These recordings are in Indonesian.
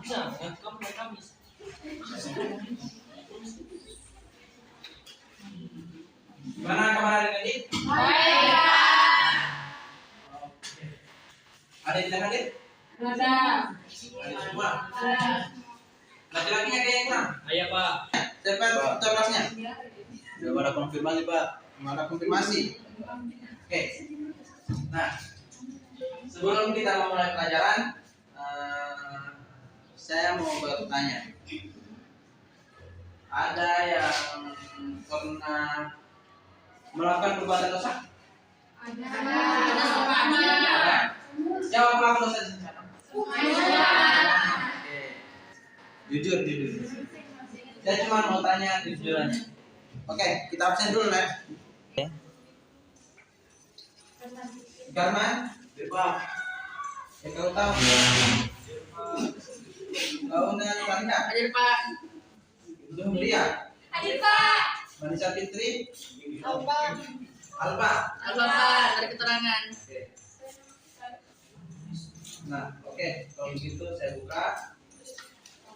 Bisa, yang kamu dan Kamis. Gimana kabar adik-adik? Baik. Oke. Ada yang tidak hadir? Ada. Ada semua. Ada. Laki-lakinya kayaknya kurang. Ayah Pak. Siapa ketua kelasnya? Belum ada konfirmasi Pak. Belum ada konfirmasi. Oke. Nah, sebelum kita memulai pelajaran, saya mau bertanya. Ada yang pernah melakukan perbuatan dosa? Ada semuanya. Ada. Jawab pelaku dosa di sana. Semuanya. Oke. Jujur. Saya cuma mau tanya jujurannya. Oke, kita absen dulu, Nek. Karman, Pak. kau tahu? Kau dan Farida, Hadir Pak. belum lihat. Hadir Pak. Manisa Fitri, Alba. Alba. Alba Pak. Ada keterangan. Oke. Nah, oke. Kalau begitu saya buka.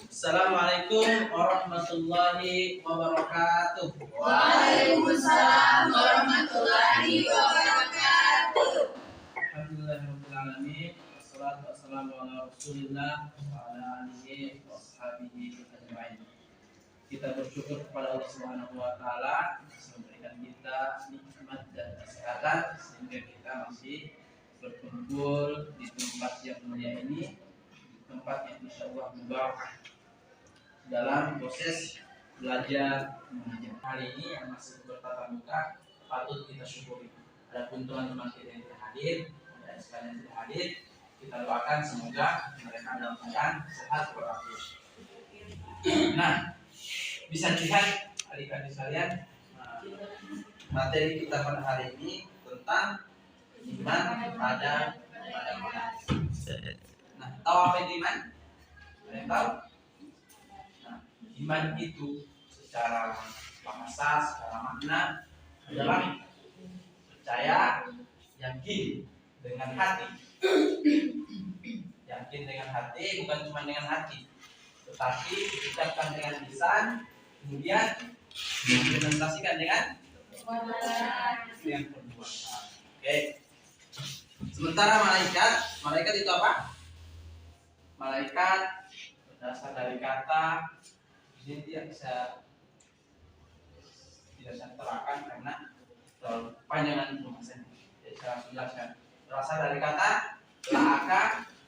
Assalamualaikum warahmatullahi wabarakatuh. Waalaikumsalam warahmatullahi wabarakatuh. Alhamdulillahirobbilalamin. Wassalatu wassalamu ala Rasulillah wa ala alihi wa ashabihi ajmain. Kita bersyukur kepada Allah Subhanahu wa taala yang memberikan kita nikmat dan kesehatan sehingga kita masih berkumpul di tempat yang mulia ini, di tempat yang insyaallah mubarak dalam proses belajar mengajar. Hari ini yang masih bertatap muka patut kita syukuri. Adapun teman-teman kita yang tidak hadir dan sekalian tidak hadir, kita doakan semoga mereka dalam keadaan sehat walafiat. Nah, bisa dilihat adik-adik sekalian, materi kita pada hari ini tentang iman pada malaikat. Nah, tahu apa itu iman? Ada yang tahu? Nah, iman itu secara bahasa, secara makna adalah percaya, yakin dengan hati. Yakin dengan hati bukan cuma dengan hati, tetapi diucapkan dengan lisan, kemudian diimplementasikan dengan perbuatan. Oke. Sementara malaikat itu apa? Malaikat berdasar dari kata ini tidak saya terangkan karena terlalu panjangan pembahasannya. Jadi saya langsung jelaskan. Berasal dari kata la'aka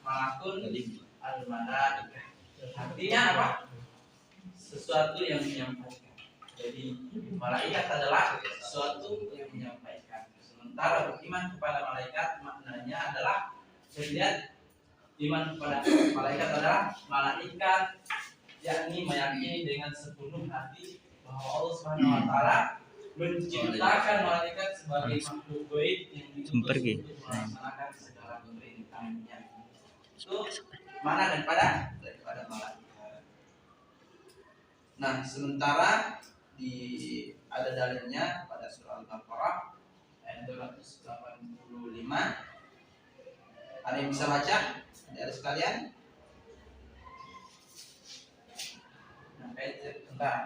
malakun al-malaikah. Artinya apa? Sesuatu yang menyampaikan. Jadi malaikat adalah sesuatu yang menyampaikan. Sementara beriman kepada malaikat maknanya adalah lihat iman kepada malaikat adalah malaikat yakni meyakini dengan sepenuh hati bahwa Allah Subhanahu wa taala menciptakan malaikat sebagai makhluk gaib yang diutus untuk melaksanakan segala perintahnya. Itu mana daripada malaikat. Nah, sementara ada dalilnya pada surah Al-Baqarah ayat 285. Ada yang bisa baca? Ada sekalian? Nah, sebentar.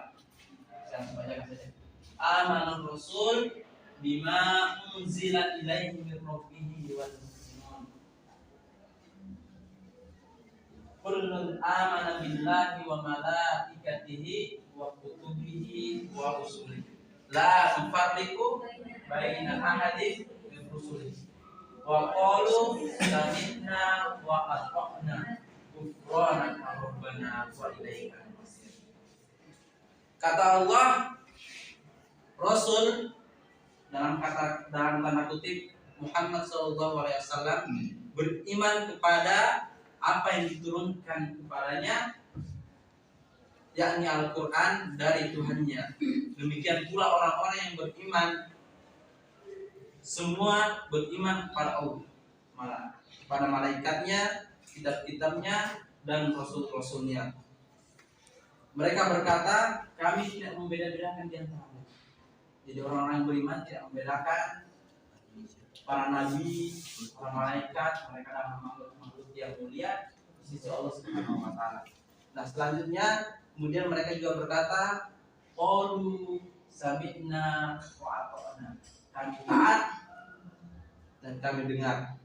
Saya langsung bacakan saja. Amanur Rasul bima unzila ilaihi min rabbih wal muslimun. Kullun amana billahi wa malaikatihi wa kutubihi wa rusulihi. La nufarriqu baina ahadin min rusulihi. Wa qalu sami'na wa ata'na ghufranaka rabbana wa ilaikal masir. Kata Allah, Rasul dalam tanda kutip Muhammad SAW beriman kepada apa yang diturunkan kepadanya, yakni Al-Quran dari Tuhannya. Demikian pula orang-orang yang beriman, semua beriman kepada Allah, kepada malaikatnya, kitab-kitabnya, dan rasul-rasulnya. Mereka berkata, kami tidak membeda-bedakan di antara mereka. Jadi orang-orang yang beriman tidak membedakan para nabi, para malaikat, mereka adalah makhluk-makhluk yang mulia di sisi Allah Subhanahu wa taala. Nah selanjutnya kemudian mereka juga berkata, qalu sami'na wa ata'na. Kami taat dan kami dengar.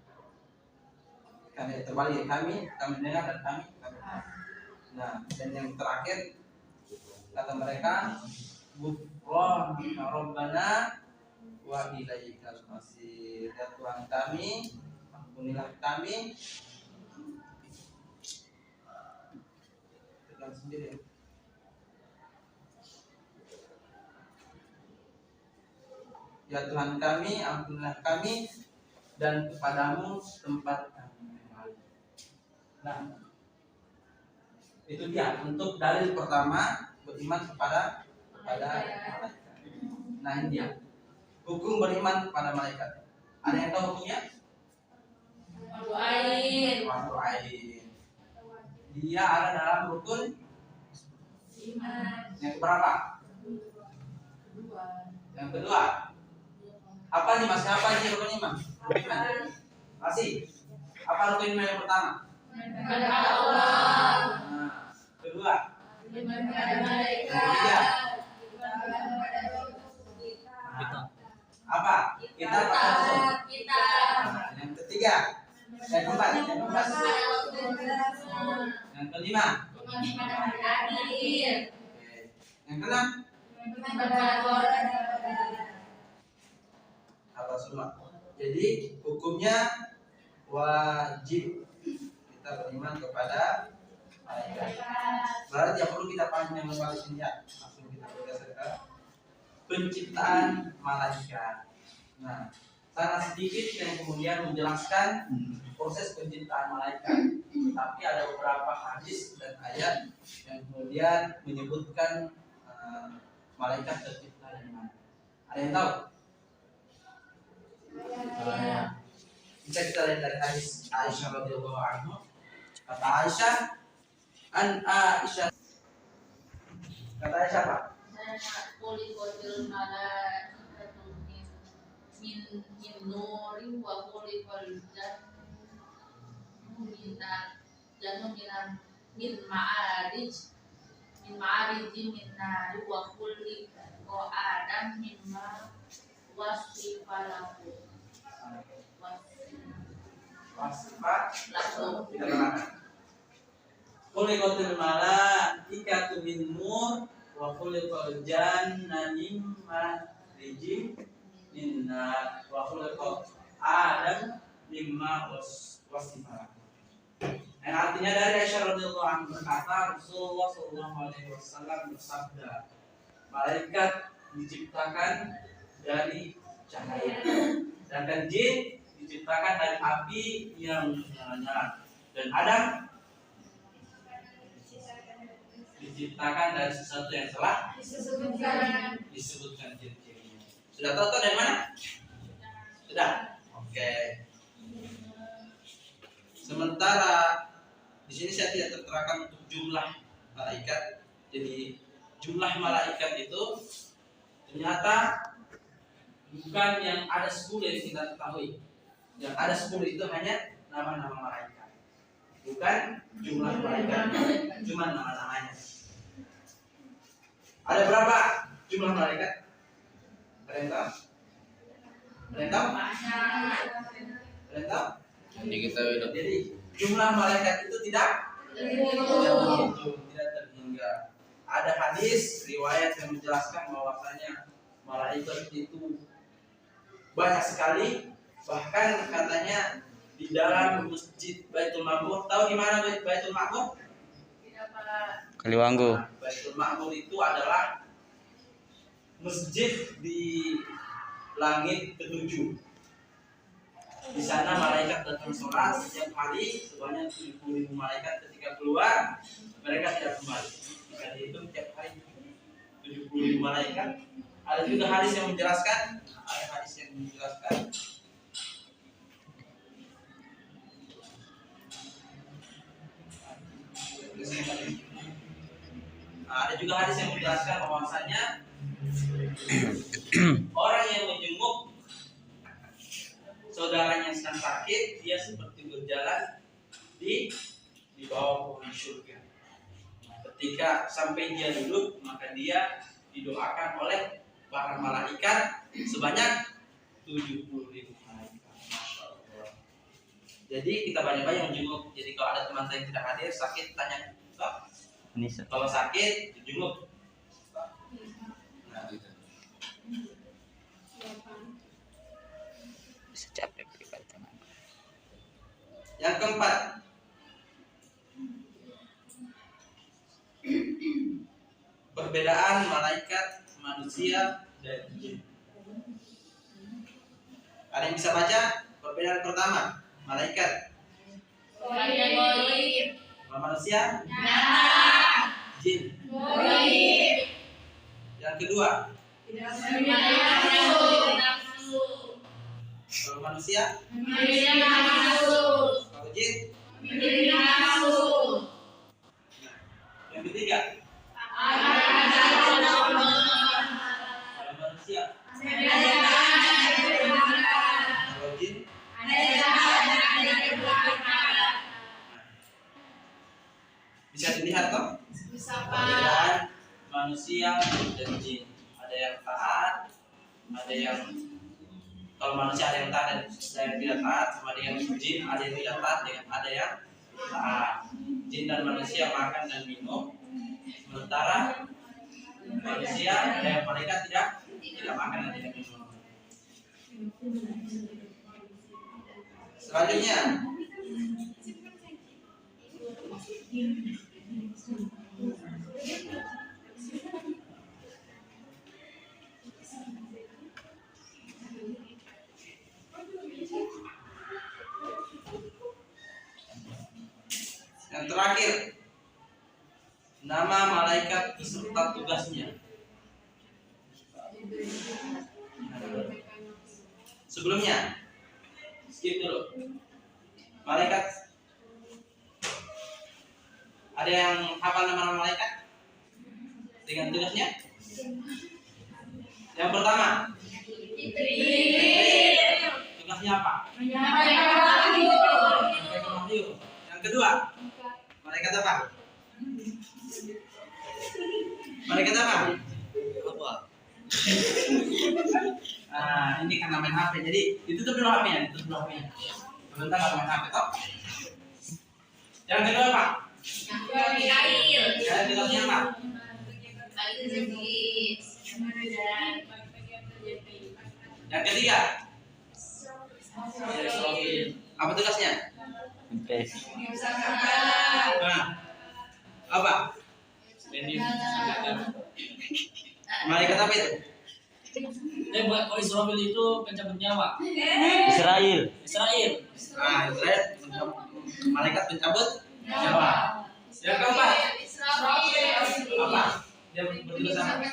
Kami terbalik, kami dengar dan kami taat. Nah, dan yang terakhir kata mereka, ghufranaka rabbana wa ilaikal masir. Ya Tuhan kami, ampunilah kami. Tekan sendiri. Ya Tuhan kami, ampunilah kami, dan kepadamu tempat kami kembali. Nah, itu dia untuk dalil pertama, beriman kepada malaikat. Nah ini dia hukum beriman kepada malaikat. Ada yang tahu hukumnya? Fardu ain. Fardu ain. Dia ada dalam rukun Iman. yang keberapa? Yang kedua. Apa nih mas? Apa nih rukun iman? Masih. Apa rukun iman yang pertama? Kepada Allah. Nah, kedua. Iman kepada malaikat. Ketiga. Kita. Apa? Kita pada Rasul. Kita. Nah, yang ketiga. Yang keempat. Yang kelima. Iman kepada hari akhir. Oke. Yang keenam. Iman kepada orang. Apa semua? Jadi hukumnya wajib kita beriman kepada malaikat. Berarti yang perlu kita panjang membahas ini ya. Langsung kita bergeser ke penciptaan malaikat. Nah, sangat sedikit yang kemudian menjelaskan proses penciptaan malaikat. Tapi ada beberapa hadis dan ayat yang kemudian menyebutkan malaikat tercipta dari mana. Ada yang tahu? Bisa kita lihat dari hadis Aisyah radhiyallahu anha. Kata Aisyah, kata Aisyah apa? Kulikul malaikatu min nuri wa kulikul jannu min ma'arijin min nari wa kulikul adam mimma wasifalahu. Wasifat Langsung. kita terangkan. Khuliqatil malaikatu min nur wa khuliqal janna min marijin min nar wa khuliqal adam mimma wasifat. Yang artinya dari Aisyah radhiyallahu anha berkata, Rasulullah sallallahu alaihi wasallam bersabda, malaikat diciptakan dari cahaya, sedangkan jin diciptakan dari api yang menyala, dan Adam diciptakan dari sesuatu yang telah disebutkan ciri-cirinya. Sudah tahu dari mana? Sudah? Oke. Sementara di sini saya tidak terterakan untuk jumlah malaikat. Jadi jumlah malaikat itu ternyata bukan yang ada 10 yang kita ketahui. Yang ada 10 itu hanya nama-nama malaikat. Bukan jumlah malaikat, cuma nama-namanya. Ada berapa jumlah malaikat? Ada yang tahu? Ada yang tahu? Ada yang tahu? Jadi jumlah malaikat itu tidak terhingga. Ada hadis riwayat yang menjelaskan bahwasanya malaikat itu banyak sekali, bahkan katanya di dalam masjid Baitul Ma'mur. Tahu di mana Baitul Ma'mur? Kaliwanggu. Baitul Ma'mur itu adalah masjid di langit ketujuh. Di sana malaikat datang sholat setiap hari sebanyak 70.000 malaikat. Ketika keluar mereka tidak kembali. Jika dihitung setiap hari 70.000 malaikat. Ada juga hadis yang menjelaskan, bahwasanya orang yang menjenguk saudaranya yang sedang sakit, dia seperti berjalan di bawah pohon surga. Ketika sampai dia duduk, maka dia didoakan oleh para malaikat sebanyak 70.000 malaikat. Masya Allah. Jadi kita banyak-banyak menjenguk. Jadi kalau ada teman saya yang tidak hadir, sakit, tanya, kalau sakit, jenguk. Nah, gitu. Yang keempat, perbedaan malaikat, manusia, dan jin. Ada yang bisa baca? Perbedaan pertama, malaikat. Kalau manusia, jin. Yang kedua, kalau manusia, kalau jin. Yang ketiga, kalau manusia, kalau jin. Bisa dilihat toh perbedaan manusia dan jin. Ada yang taat, ada yang, kalau manusia ada yang taat dan ada yang tidak taat, sama ada yang jin, ada yang tidak taat dengan ada yang taat. Jin dan manusia makan dan minum, sementara manusia dan malaikat tidak makan dan tidak minum. Selanjutnya, yang terakhir, nama malaikat beserta tugasnya. Sebelumnya, skip dulu. Malaikat, ada yang hafal nama malaikat dengan tugasnya? Yang pertama, tugasnya apa? Menyampaikan wahyu. Yang kedua, malaikat apa? Malaikat apa? Ini karena main HP, jadi ditutup dulu HP-nya, sebentar nggak main HP toh. Yang kedua apa? Yang tugasnya apa? Yang ketiga, apa tugasnya? Nah, apa? Malaikat apa itu? Kalau Israfil itu pencabut nyawa. Israel. Nah, Israel, malaikat pencabut nyawa. Yang keempat, apa? Dia bertugas apa?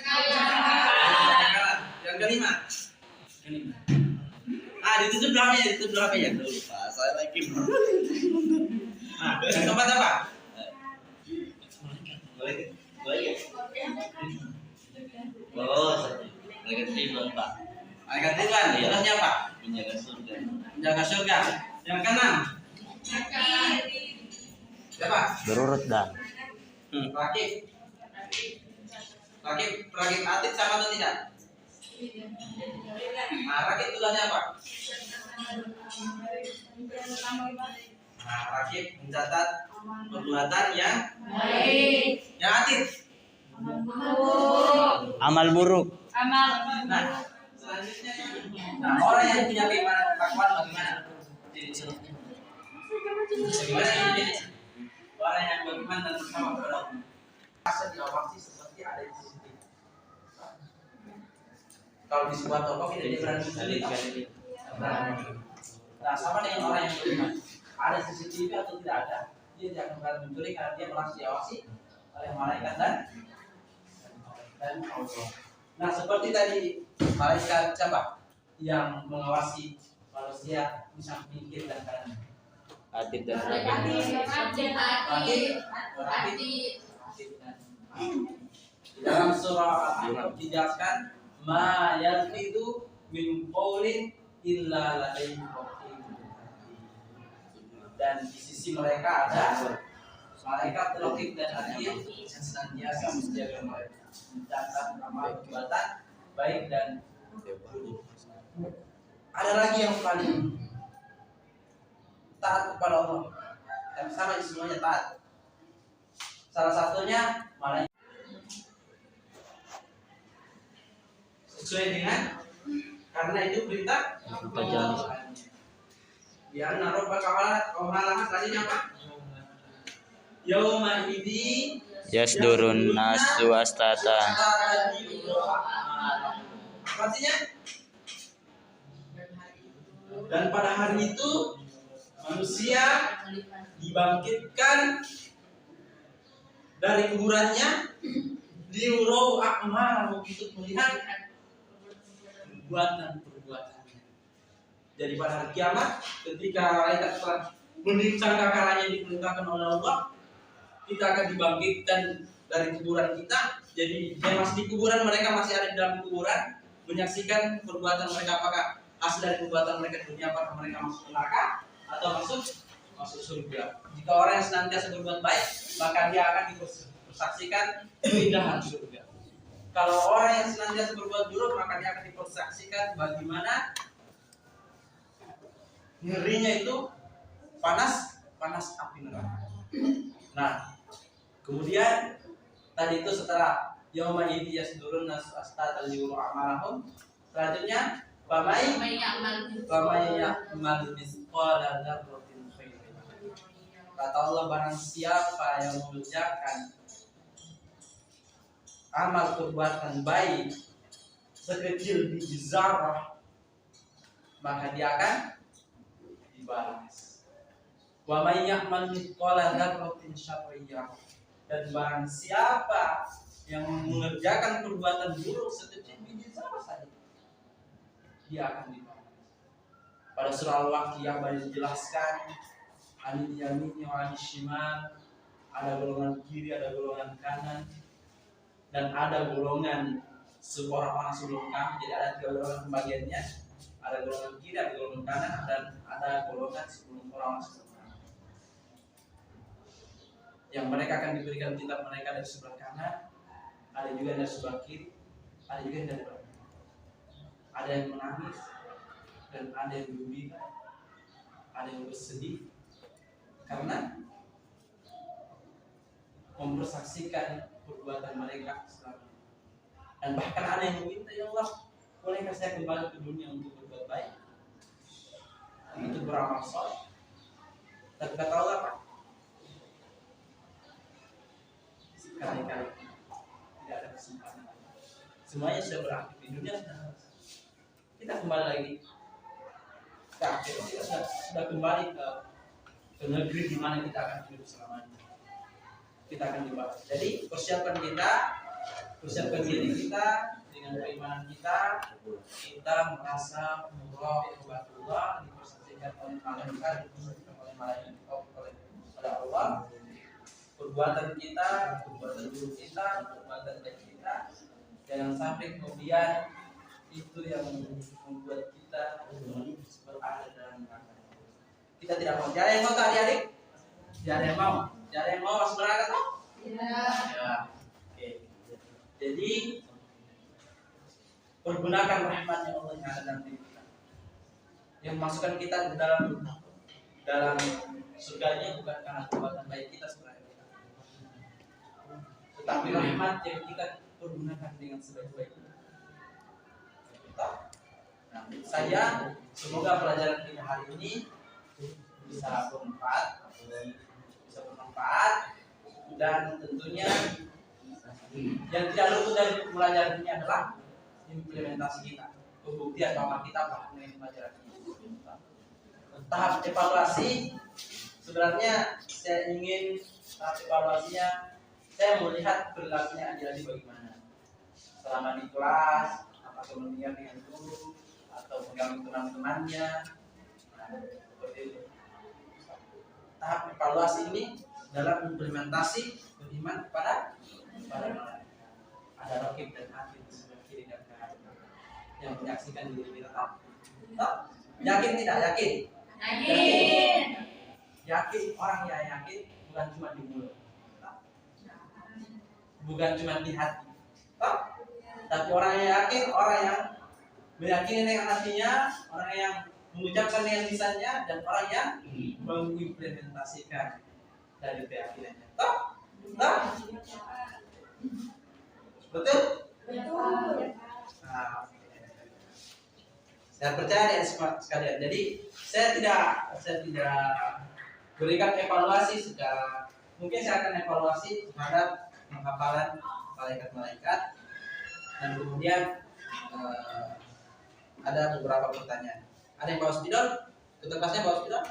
Yang kelima, ditutup dulu HP-nya. Lupa, saya lagi. Nah, yang keempat apa? Malaikat Ridwan, Pak. Malaikat Ridwan, tugasnya apa? Menjaga surga. Menjaga surga. Yang keenam, siapa? Berurut dah. Rakib atid sama atau tidak? Nah, rakib tugasnya apa? Nah, rakib mencatat perbuatan yang baik. Yang atid, Amal buruk. nah, selanjutnya, orang yang punya keimanan ketakwaan bagaimana? Orang yang beriman dan bersama kepada Allah. Rasa diawasi seperti ada di CCTV. Kalau di sebuah toko kita tidak berani mencuri. Nah, sama dengan orang yang beriman. Ada CCTV atau tidak ada, dia tidak akan berani mencuri karena dia merasa diawasi oleh malaikat dan Allah. Nah, seperti tadi malaikat siapa yang mengawasi manusia di samping kiri dan kanan? Atid dan Di dalam surah Al-Ahqaf dijelaskan ma yalfidu min qaulin illa ladaihi raqibun atid. Dan di sisi mereka ada malaikat raqib dan atid yang senantiasa menjaga mereka, mencatat amal perbuatan baik dan buruk. Ada lagi yang paling taat kepada Allah, dan sama semuanya taat. Salah satunya malaikat sesuai dengan karena itu perintah Allah. Biar naruh kawalahan tadinya apa? Yauma idzi Yasdurun nasu astata. Apa artinya? Dan pada hari itu manusia dibangkitkan dari kuburannya liurau a'mal untuk melihat perbuatan-perbuatannya. Jadi pada hari kiamat ketika malaikat telah menimbang kakarannya diperintahkan oleh Allah, kita akan dibangkitkan dari kuburan kita. Jadi yang masih di kuburan, mereka masih ada di dalam kuburan, menyaksikan perbuatan mereka, apakah hasil dari perbuatan mereka di dunia, apakah mereka masuk neraka atau masuk surga. Jika orang yang senantiasa berbuat baik, maka dia akan dipersaksikan keindahan surga. Kalau orang yang senantiasa berbuat buruk, maka dia akan dipersaksikan bagaimana ngerinya itu panas api neraka. Nah, kemudian tadi itu setelah yauma idzi yasdurun nasu astatan liuru amalahum, selanjutnya Pamai ya'mal misqala dzarratin khairin. Kata Allah, barang siapa yang mengerjakan amal perbuatan baik sekecil biji zarah, maka dia akan dibalas. Wa may ya'mal mithqala dzarratin syarriyah. Dan barang siapa yang mengerjakan perbuatan buruk sekecil biji zarah saja, dia akan dibalas. Pada surah Al-Waqiah banyak dijelaskan anil yamini wa anil shimal, ada golongan kiri, ada golongan kanan, dan ada golongan orang sebelum kami. Jadi ada 3 golongan pembagiannya, ada golongan kiri, ada golongan kanan, dan ada golongan sebelum orang sebelum kami, yang mereka akan diberikan kitab mereka dari sebelah kanan, ada juga dari sebelah kiri, ada juga dari belakang. Ada yang menangis dan ada yang gembira, ada yang bersedih karena mempersaksikan perbuatan mereka selama ini. Dan bahkan ada yang meminta, ya Allah, bolehkah saya kembali ke dunia untuk berbuat baik, untuk beramal saleh? Dan kata Allah apa? Sekali-kali tidak ada kesempatan. Semuanya sudah berakhir di dunia, kita kembali lagi ke akhir. Kita sudah kembali ke negeri di mana kita akan hidup selamanya. Kita akan dibalas. Jadi persiapkan diri kita dengan keimanan kita. Kita merasa muraqabatullah, dipersaksikan oleh malaikat, oleh Allah. Perbuatan kita, perbuatan buruk kita, perbuatan baik kita, jangan sampai kemudian itu yang membuat kita berada dalam neraka. Kita tidak mau. Tidak ada yang mau, adik-adik? Tidak ada yang mau. Tidak ada yang mau masuk neraka tuh? Tidak. Ya. Oke. Jadi pergunakan rahmatnya Allah yang ada dalam diri kita, yang memasukkan kita ke dalam surganya bukan karena perbuatan baik kita sebenarnya, tetapi rahmat yang kita pergunakan dengan sebaik-baiknya. Nah, saya semoga pelajaran kita hari ini bisa bermanfaat, dan tentunya yang tidak luput dari pelajaran ini adalah implementasi kita, pembuktian bahwa kita paham dengan pelajaran ini. Tahap evaluasi, sebenarnya saya ingin tahap evaluasinya, saya melihat perilakunya adik-adik bagaimana selama di kelas, apakah mendengar dengan guru atau mengganggu teman-temannya. Nah, seperti itu. Tahap evaluasi ini dalam implementasi beriman kepada malaikat. Ada raqib dan atid di sebelah kiri dan kanan yang menyaksikan diri kita. Yakin tidak? Yakin. Yakin. Orang yang yakin bukan cuma di mulut. bukan cuma di hati. Toh? Tapi orang yang yakin, orang yang meyakini dengan hatinya, orang yang mengucapkan dengan lisannya, dan orang yang mengimplementasikan dari keyakinannya. Toh? Toh? Betul? Nah, saya percaya ya sekalian. Jadi saya tidak berikan evaluasi secara, mungkin saya akan evaluasi terhadap penghafalan malaikat-malaikat, dan kemudian ada beberapa pertanyaan. Ada yang bawa spidol? Ketua kelasnya bawa spidol?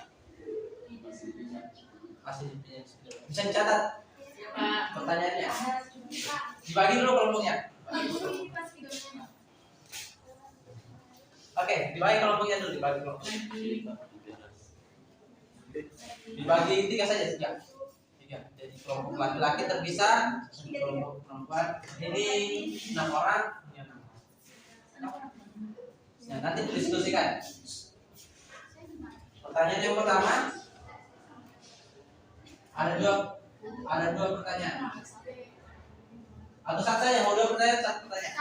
Masih pinjam spidol. Bisa dicatat pertanyaannya. Dibagi dulu kelompoknya. Oke, dibagi kelompoknya dulu, dibagi kelompok. Dibagi 3 saja, 3. Jadi kelompok laki-laki terpisah, kelompok perempuan. Ini 6 orang, ini 6 orang. Nah, nanti diskusikan. Pertanyaan yang pertama, ada dua pertanyaan. Atau satu saja, mau 2 pertanyaan, 1 pertanyaan.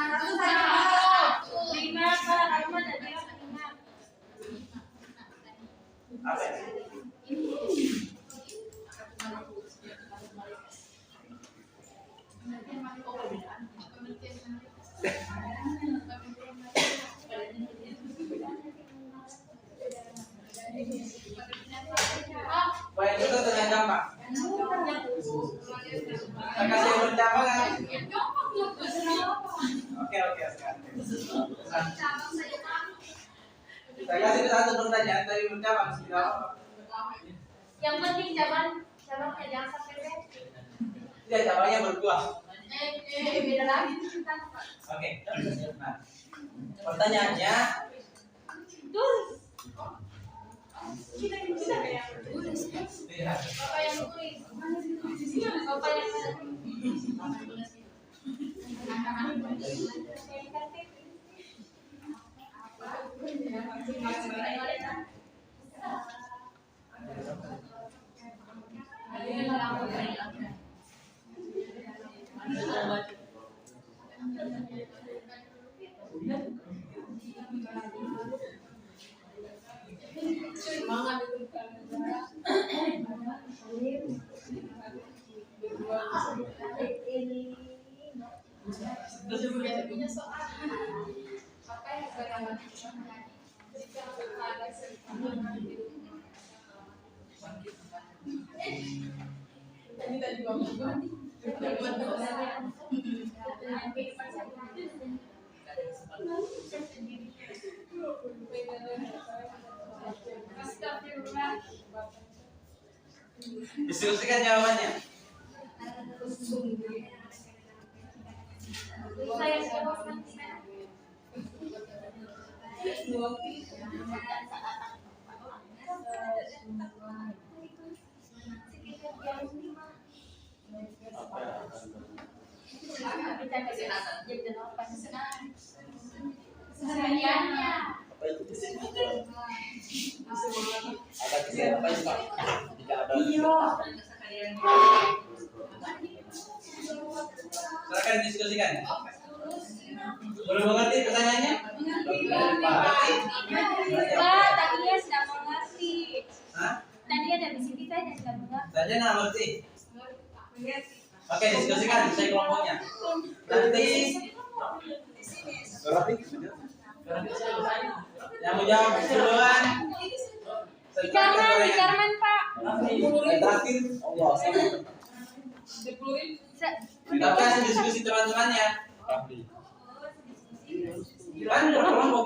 Apa ya? Wah, itu pertanyaan gampang. Saya kasih yang bercabang kan? Oke, sekarang. Saya kasih satu pertanyaan dari bercabang. Yang penting cabangnya jangan sampai beda. Tidak, cabangnya berbuah. Beda lagi. Oke. Nah, pertanyaannya, lihat. Bapak yang tulis. Bapak yang punya soal. Apa yang bagaimana? Jika ada tadi bangun. Diskusikan jawabannya. Saya jawab nanti. Sehariannya. Apa itu disebut? Ada kisah apa itu Pak? Tidak ada. Silakan diskusikan. Belum mengerti pertanyaannya? Mengerti? Pak, tadinya sudah mengerti. Hah? Tadi ada di sini saya sudah mengerti. Saja nggak mengerti. Oke, diskusikan saya kelompoknya. Nanti yang mau jawab duluan. Di Karmen Pak. Terakhir, Allah. Kita kasih diskusi teman-temannya. Kan berkelompok.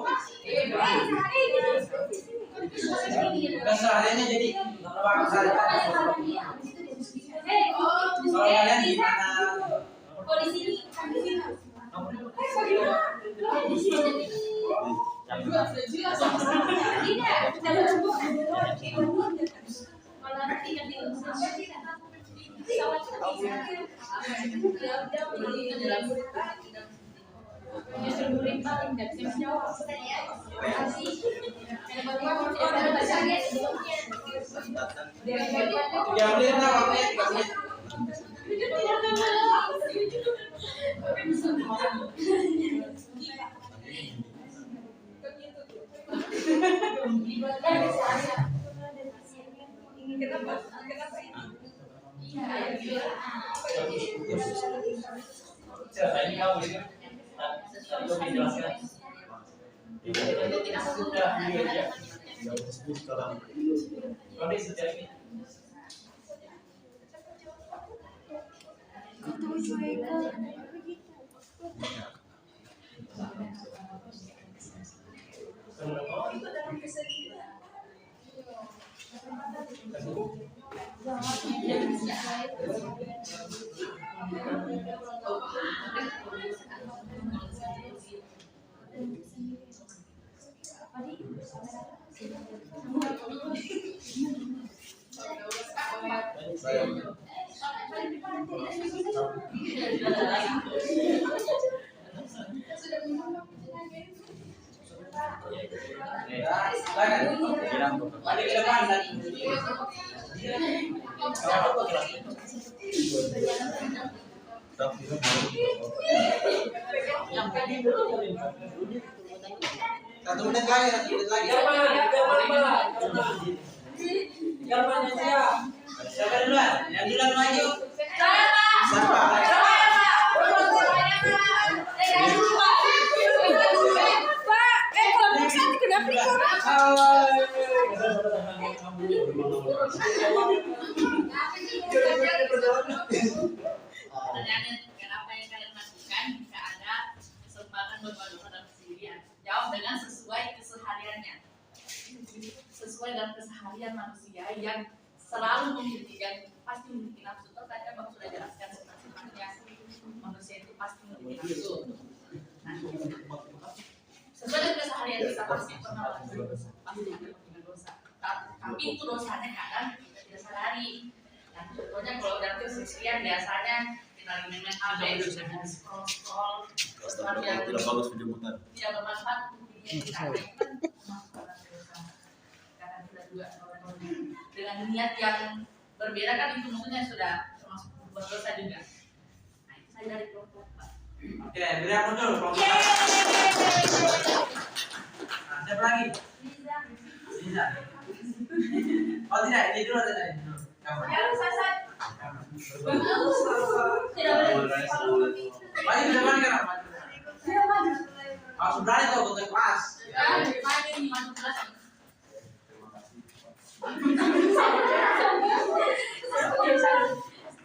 Bukan sehariannya jadi berapa kali. Kalau kalian di mana? Oh di sini. Tiga menit lah waktunya, 3 menit. Siapa ini kamu ini? Tadi lo menjelaskan. Tidak sudah ya. Kami sejak ini. Balik ke depan dan satu menit lagi. Siapa duluan? Yang duluan maju. Siapa? Dengan apa yang kalian lakukan jika ada kesempatan berbuat dosa dalam keseharian? Jawab dengan sesuai kesehariannya. Sesuai dalam keseharian manusia yang selalu memiliki, yang pasti memiliki nafsu. Tadi Abang sudah jelaskan sifatnya manusia itu pasti memiliki nafsu. Nah, sesuai dengan keseharian kita pasti pernah melakukan dosa, pasti melakukan dosa. Tapi itu dosanya kadang kita tidak sadari. Nah, contohnya kalau dalam keseharian biasanya kita lagi main HP, scroll, sesuatu yang Tidak bagus video mutar. tidak bermanfaat untuk diri kita, itu kan termasuk dalam dosa. Karena kita juga dengan niat yang berbeda kan itu maksudnya sudah termasuk berdosa juga. Nah, itu saya dari kelompok Pak. Oke, beri aku dulu. Nah, siapa lagi? Liza. Oh tidak, ini dulu ada tadi. Kamu. Tidak boleh. Maju ke depan kan? Harus berani tuh untuk kelas.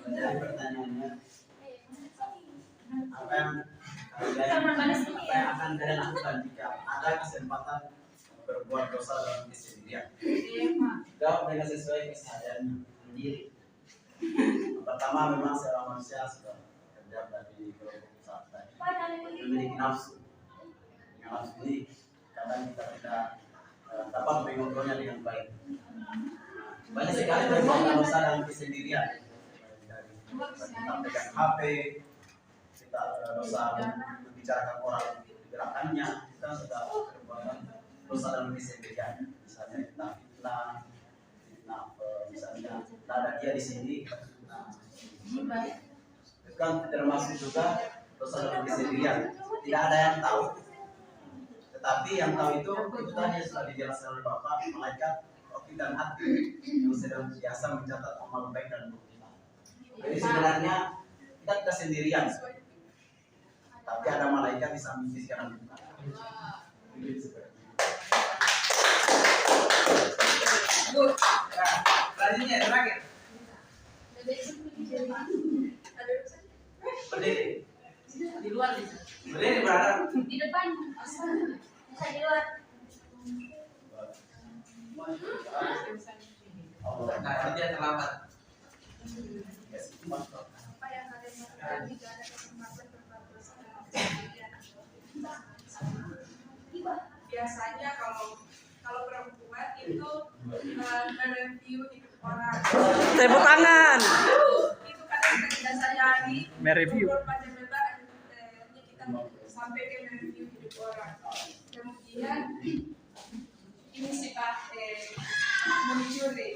Jadi pertanyaannya, apa yang akan kalian lakukan jika ada kesempatan berbuat dosa dalam kesendirian? Jawab dengan sesuai kesadaran sendiri. Pertama, memang seorang manusia sudah kerja dari kelompok usaha tadi, memiliki nafsu. Yang nafsu ini kadang kita tidak dapat mengontrolnya dengan baik. Banyak sekali perbuatan dosa dalam kesendirian. Kita pegang HP, kita dosa membicarakan orang gerakannya, kita sudah perbuatan dosa dalam kesendirian. Misalnya kita fitnah, misalnya tidak ada dia di sini, kan termasuk juga dosa dalam kesendirian. Tidak ada yang tahu, tetapi yang tahu itu tadi sudah dijelaskan oleh Bapak, malaikat roti dan hati yang sedang biasa mencatat amal baik dan buruk kita. Jadi sebenarnya kita tidak sendirian, tapi ada malaikat di samping sisi kanan kita. Selanjutnya terakhir. Berdiri. Di luar bisa. Berdiri berada. Di depan. Bisa di luar. Nah, ini dia terlambat. Apa yang kalian lakukan jika ada kesempatan berbuat dosa dalam keseharian? Biasanya kalau perempuan itu mereview hidup orang. Tepuk tangan. Itu kadang kita tidak sadari. Mereview. Beberapa jabatan kita sampai ke mereview hidup orang. Kemudian ini sifat mencuri.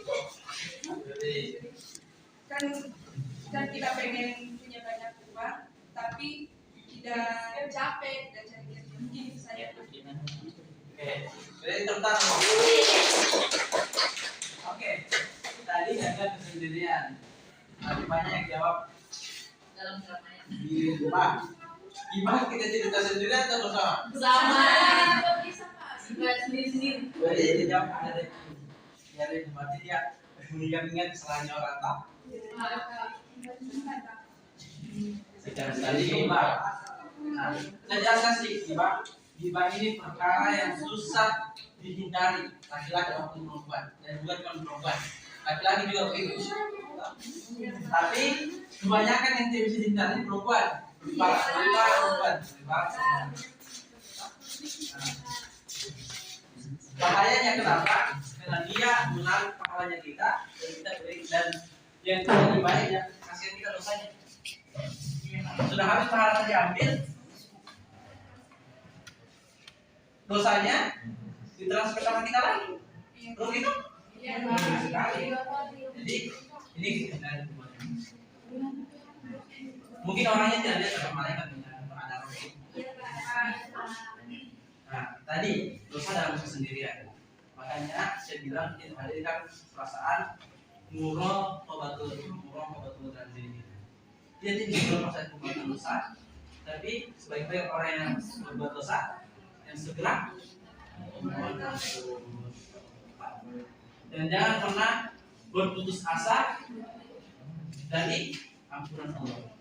Kan kita pengen punya banyak uang, tapi tidak capek dan cari kerja. Mungkin itu saya. Oke, jadi tentang. Oke, tadi jaga kesendirian. Banyak yang jawab dalam keramaian. Gibah. gimana kita cerita sendiri atau bersama? Bersama. Juga sendiri-sendiri. Jadi dia jawab ada dari berarti dia mengingat kesalahannya orang tak. Secara tadi gibah. Nah, saya jelaskan sedikit gibah. Gibah ini perkara yang susah dihindari laki-laki maupun perempuan dan juga cuma perempuan. Laki-laki juga begitu. Tapi kebanyakan yang tidak bisa dihindari perempuan. Perempuan. Bahayanya kenapa? Karena dia menarik pahalanya kita dan kita beri dan yang lebih baiknya kasihan kita dosanya. Sudah habis pahalanya diambil, dosanya ditransfer sama kita lagi. Terus gitu? Sekali. Jadi ini mungkin orangnya tidak lihat sama malaikat ada roh. Nah, tadi dosa dalam kesendirian. Makanya saya bilang kita hadirkan perasaan murah tobatul dan diri. Dia tidak belum masa perbuatan dosa, tapi sebaik-baik orang yang berbuat dosa yang segera dan jangan pernah berputus asa dari ampunan Allah.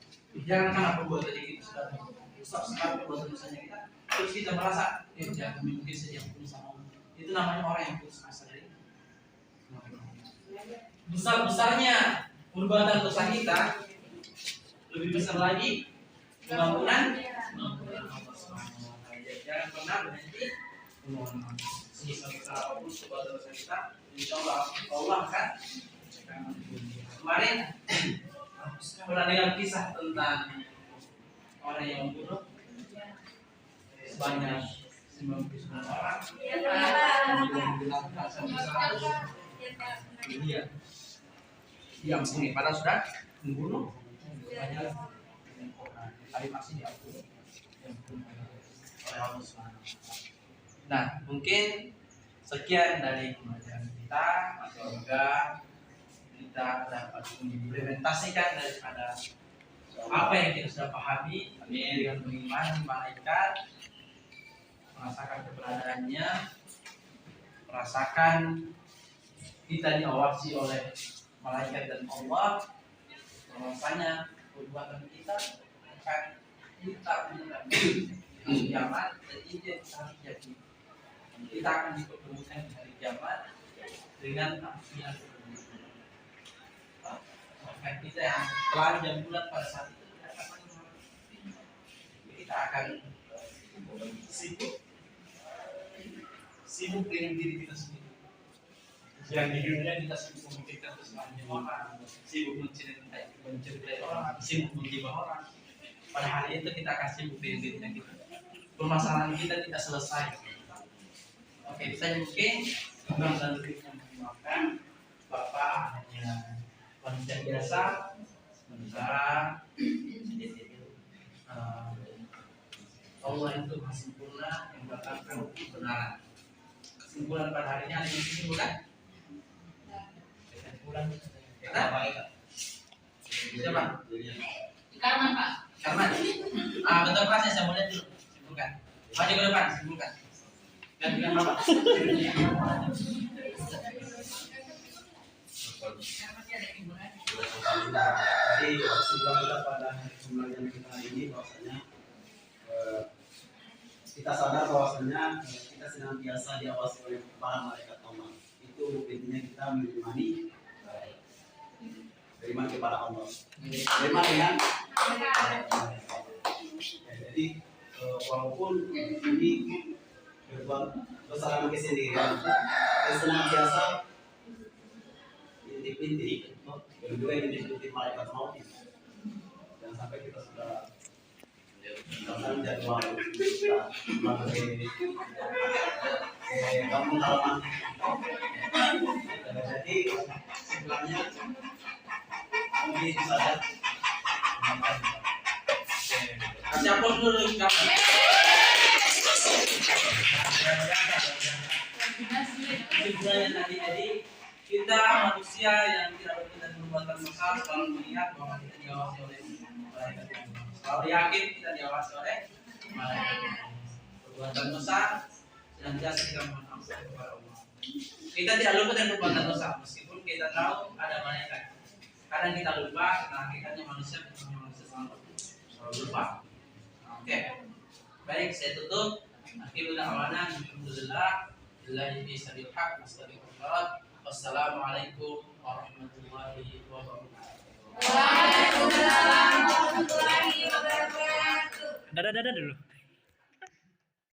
Jangan karena perbuatan kita sudah besar sekali perbuatan dosanya kita, terus kita merasa ya mungkin saja yang putus sama Allah. Itu namanya orang yang putus asa dari besar-besarnya perbuatan dosa kita, lebih besar lagi pengampunan Allah Subhanahu wa Ta'ala. Jangan pernah berhenti memohon maaf. Sebesar apapun perbuatan dosa kita, insya Allah Allah akan kemarin pernah dengar kisah tentang orang yang membunuh sebanyak 99 orang. Iya. Diampuni padahal sudah membunuh banyak tapi masih diampuni oleh Allah Subhanahu wa Ta'ala. Nah, mungkin sekian dari pembelajaran kita. Semoga kita dapat mengimplementasikan daripada apa yang kita sudah pahami dengan mengimani malaikat, merasakan keberadaannya, merasakan kita diawasi oleh malaikat dan Allah, bahwasanya perbuatan kita akan kita punya kiamat dan itu yang harus jadi. Kita akan dipertemukan di hari kiamat dengan afiat kita yang telah jam bulan pada saat itu kita akan sibuk dengan diri kita sendiri. Yang di dunia kita sibuk memikirkan kesalahannya orang, sibuk menceritai orang, sibuk menggibah orang. Pada hari itu kita akan sibuk dengan dirinya kita. Permasalahan kita tidak selesai. Oke, saya mungkin Bang dan lebihnya memaafkan Bapak hanya manusia biasa, sementara Allah itu maha sempurna yang mendatangkan kebenaran. Kesimpulan pada hari ini ada yang kesimpulan? Kesimpulan kita siapa? Karman Pak. Karman. Bentar Pak, saya mau lihat dulu. Simpulkan. Maju ke depan, simpulkan. Dan dengan Bapak. Jadi kesimpulan kita pada pembelajaran kita hari ini bahwasanya kita sadar bahwasanya kita senantiasa diawasi oleh para malaikat Allah. Itu intinya kita beriman kepada Allah. Beriman dengan jadi walaupun ini berbuat dosa dalam kesendirian, kita senantiasa intip-intip dan juga intip-intip malaikat maut. Jangan sampai kita sudah dalam jadwal kita sebagai kampung halaman. Jadi sebenarnya ini sadar. Kasih aplaus dulu kita. Kesimpulannya tadi, jadi kita manusia yang tidak berkenan perbuatan dosa selalu mengingat bahwa kita diawasi oleh malaikat. Selalu yakin kita diawasi oleh malaikat. Perbuatan dosa senantiasa kita mohon ampun kepada Allah. Kita tidak lupa dengan perbuatan dosa meskipun kita tahu ada malaikat. Kadang kita lupa karena hakikatnya manusia selalu lupa. Oke. Baik, saya tutup. Akhirul da'wana alhamdulillah billahi bisabil haq astagfirullah. Wassalamualaikum warahmatullahi wabarakatuh. Waalaikumsalam warahmatullahi wabarakatuh. Dadah dulu.